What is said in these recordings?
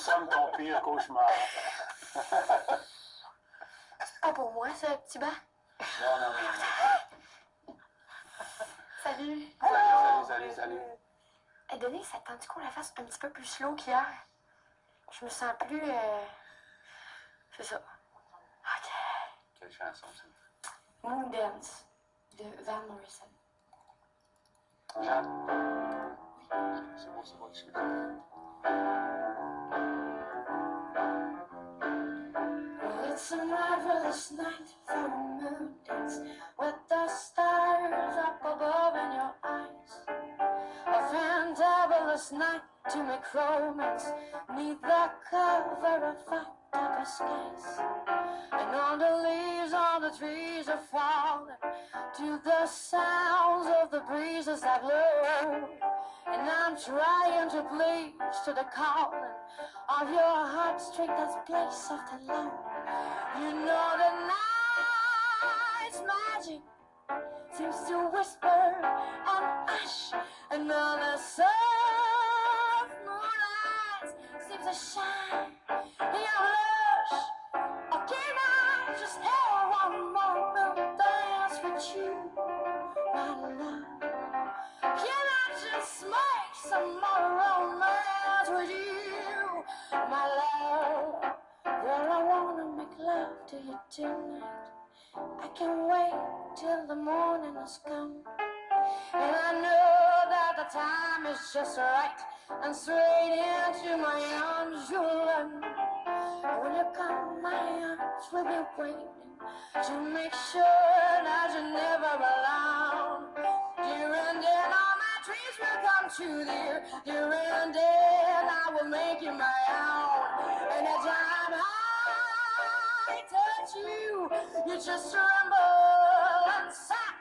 sommes ton pire cauchemar. C'est pas pour moi, ça, petit bas. Non, non, non. Salut. Salut. Hey, Denis, ça te tente qu'on la fasse un petit peu plus slow qu'hier? Je me sens plus... C'est ça. OK. Quelle chanson, ça? Moon Dance de Van Morrison. Jeanne? C'est bon, excuse. Well, it's a marvelous night for a moon dance with the stars up above in your eyes. A fantabulous night to make romance neath the cover of October skies. And all the leaves on the trees are falling to the sounds of the breezes that blow. And I'm trying to please to the calling of your heartstring that's placed soft and low. You know the night's magic seems to whisper and hush, and all the soft moonlight seems to shine in your blush. Oh, can I just have one more moon dance with you, my love? Can I just make some more romance with you, my love? Girl, I wanna make love to you tonight. I can't wait till the morning has come. And I know that the time is just right, and straight into my arms you'll run. And when you come, my arms will be waiting to make sure that you're never alone. Dear, and then all my dreams will come true, dear. Dear, and then I will make you my own. And as I touch you, you just tremble and sigh.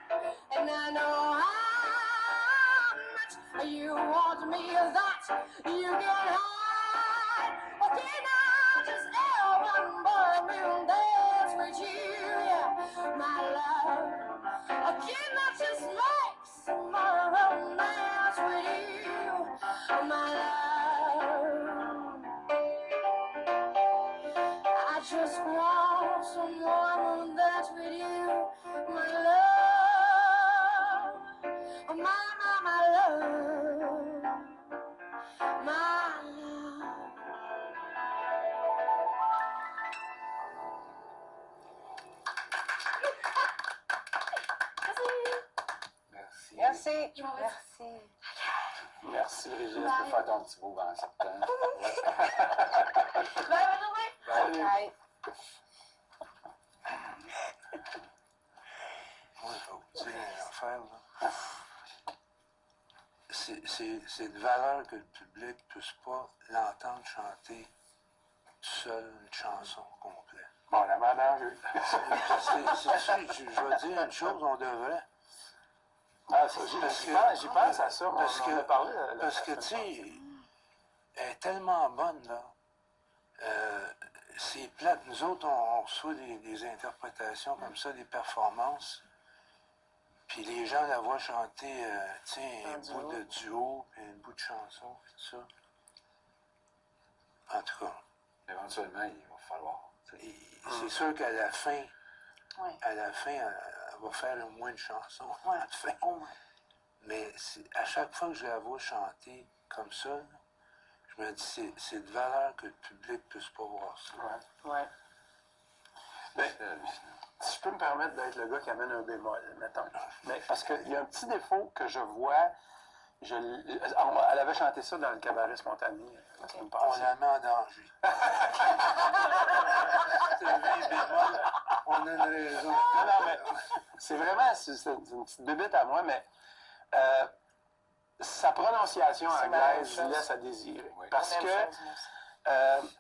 And I know how much you want me, that you can hide. Okay, now just have one more moon dance with you, yeah, my love. Okay, now just make some more romance with you, my love. I just want some more moon dance with you, my love. Oh, my love. My love. Merci. Merci. Je m'en vais. Merci. Merci, Brigitte. Tu peux faire ton petit bout en septembre. Bye, bonne journée. Salut. Bye. Moi, je vais vous dire une affaire, là. C'est de valeur que le public ne puisse pas l'entendre chanter tout seul une chanson complète. Bon, la madame, Je vais dire une chose, on devrait. Ah, j'y pense à ça. Parce On que, en a parlé. parce que tu sais, elle est tellement bonne, là. C'est plate. Nous autres, on reçoit des interprétations comme ça, des performances. Puis les gens la voient chanter, un bout de duo, puis un bout de chanson, puis tout ça. En tout cas, Éventuellement, il va falloir. c'est sûr qu'à la fin, Oui. elle va faire au moins une chanson Ouais. à la fin. Au moins. Mais à chaque fois que je la vois chanter comme ça, là, je me dis c'est de valeur que le public ne puisse pas voir ça. Ouais. Ouais. Mais, si je peux me permettre d'être le gars qui amène un bémol, mettons. Mais parce qu'il y a un petit défaut que je vois. Elle avait chanté ça dans le cabaret spontané la semaine On passée. la met en danger. C'est un bémol, on a une raison. Non, mais c'est vraiment c'est une petite bébête à moi, mais sa prononciation C'est la même anglaise chose. laisse à désirer. Oui. Parce Même que chose, moi aussi.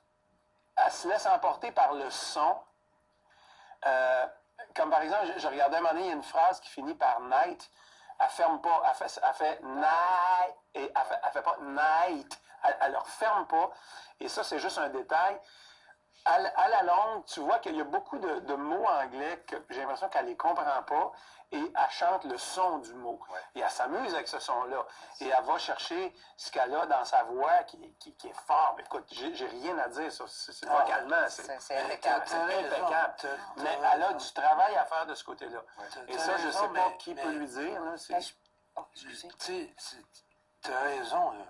elle se laisse emporter par le son. Comme par exemple, je regardais un moment donné, il y a une phrase qui finit par night. Elle ferme pas, elle fait night, et elle fait pas night. Elle ne referme pas. Et ça, c'est juste un détail. à la longue, tu vois qu'il y a beaucoup de mots anglais que j'ai l'impression qu'elle les comprend pas et elle chante le son du mot. Ouais. Et elle s'amuse avec ce son-là. Et elle va chercher ce qu'elle a dans sa voix qui est fort. Mais écoute, j'ai rien à dire sur vocalement. C'est impeccable. C'est impeccable. Mais elle a du travail à faire de ce côté-là. Et ça, je ne sais pas qui peut lui dire. Là, Ben, oh, excusez. Tu sais, t'as raison, là.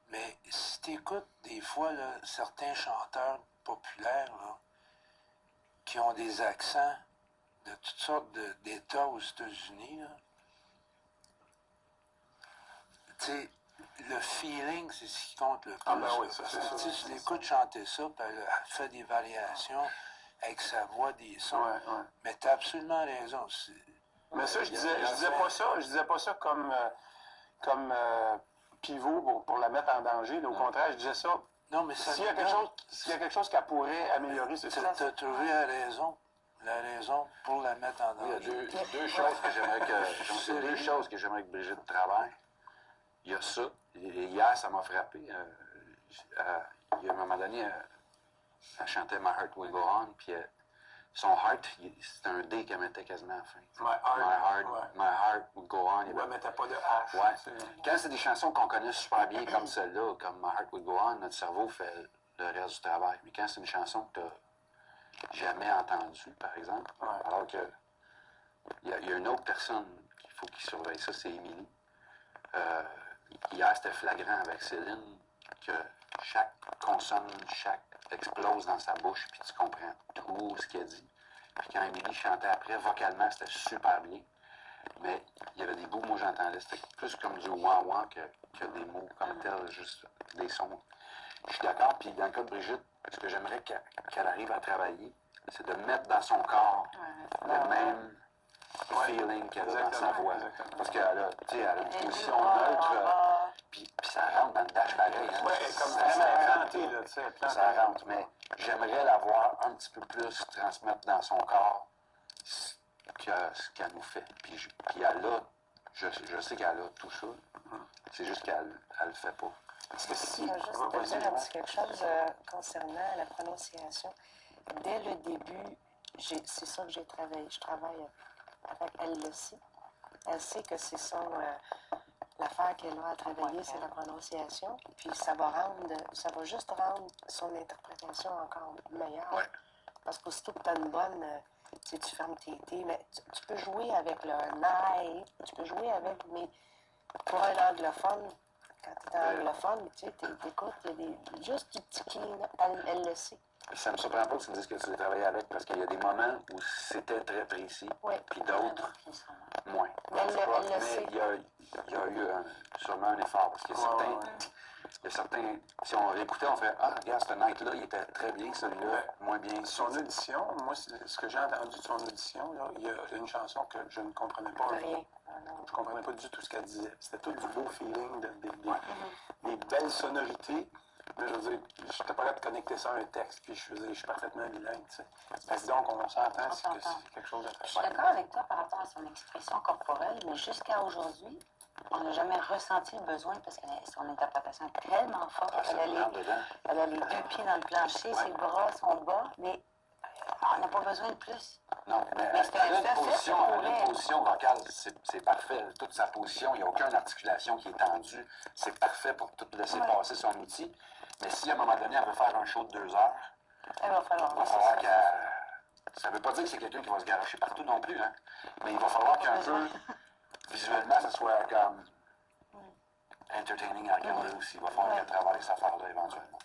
Mais si t'écoutes des fois là, certains chanteurs populaires là, qui ont des accents de toutes sortes d'États aux États-Unis, là, tu sais, le feeling, c'est ce qui compte le plus. Ah ben oui, ça, c'est Parce que, sûr. tu sais, tu l'écoutes chanter ça, puis elle fait des variations avec sa voix, des sons. Ouais, ouais. Mais t'as absolument raison. Mais ça, je disais pas ça comme pivot pour la mettre en danger. Au contraire, je disais ça. Non, mais ça S'il y a quelque chose qu'elle pourrait améliorer, c'est ça. T'as trouvé la raison pour la mettre en Il y a danger. deux choses que j'aimerais que Brigitte travaille. Il y a ça. Et hier, ça m'a frappé. Il y a un moment donné, elle chantait My Heart Will Go On, puis son heart, c'était un D qu'elle mettait quasiment à la fin. My heart will go on. Ouais, mais t'as pas de H. Ouais. Quand c'est des chansons qu'on connaît super bien comme celle-là, comme My Heart Will Go On, notre cerveau fait le reste du travail. Mais quand c'est une chanson que tu n'as jamais entendue, par exemple, alors que il y a une autre personne qu'il faut qu'il surveille ça, c'est Émilie. Hier, c'était flagrant avec Céline que chaque consonne, chaque explose dans sa bouche, puis tu comprends tout ce qu'elle dit. Puis quand Émilie chantait après, vocalement, c'était super bien. Mais il y avait des bouts, moi j'entendais, c'était plus comme du wah-wah que des mots comme tel, juste des sons. Je suis d'accord, puis dans le cas de Brigitte, ce que j'aimerais qu'elle arrive à travailler, c'est de mettre dans son corps le même feeling qu'elle a dans sa voix. Parce qu'elle a, tu sais, elle a une position neutre, puis ça rentre dans le dash pareil. Hein. Ouais, comme vraiment planté, là, tu sais. Ça rentre, mais j'aimerais la voir un petit peu plus transmettre dans son corps ce qu'elle nous fait. Puis elle a, je sais qu'elle a tout ça, c'est juste qu'elle le fait pas. Parce que si... Je veux juste te dire un petit quelque chose concernant la prononciation. Dès le début, c'est ça que j'ai travaillé. Je travaille avec elle le sait. Elle sait que c'est l'affaire qu'elle a à travailler, c'est la prononciation. Puis ça va juste rendre son interprétation encore meilleure. Ouais. Parce qu'aussitôt que tu as une bonne, tu fermes tes T, mais tu peux jouer avec le naïf, tu peux jouer avec, mais pour un anglophone, quand tu es anglophone, tu sais, t'écoutes, il y a juste du petit clean-up, elle le sait. Ça me surprend pas que tu me dises que tu l'as travaillé avec, parce qu'il y a des moments où c'était très précis, puis d'autres, moins. Mais elle le Mais sait. il y a eu sûrement un effort, parce qu'il y a certains, si on réécoutait, on fait « Ah, regarde, ce night-là, il était très bien, celui-là, moins bien. » Son audition, moi, ce que j'ai entendu de son audition, là, il y a une chanson que je ne comprenais pas. Rien. Je ne comprenais pas du tout ce qu'elle disait. C'était tout du beau feeling, des belles sonorités. Mais je veux dire, je n'étais pas là de connecter ça à un texte, puis je suis parfaitement bilingue, tu sais. Fait que donc, on s'entend, c'est que c'est quelque chose de très Je suis d'accord avec toi par rapport à son expression corporelle, mais jusqu'à aujourd'hui, on n'a jamais ressenti le besoin parce que son interprétation est tellement forte. Ah, ça Elle a les deux pieds dans le plancher, ses bras sont bas, mais on n'a pas besoin de plus. Non, mais Mais c'est elle a un fait une position vocale, c'est parfait. Toute sa position, il n'y a aucune articulation qui est tendue. C'est parfait pour tout laisser passer son outil. Mais si à un moment donné, elle veut faire un show de 2 heures, Il va falloir. il va falloir qu'elle... Ça ne veut pas dire que c'est quelqu'un qui va se garocher partout non plus, hein. Mais il va falloir qu'un peu, visuellement, ça soit comme entertaining à regarder aussi. Il va falloir qu'elle travaille cette affaire-là éventuellement.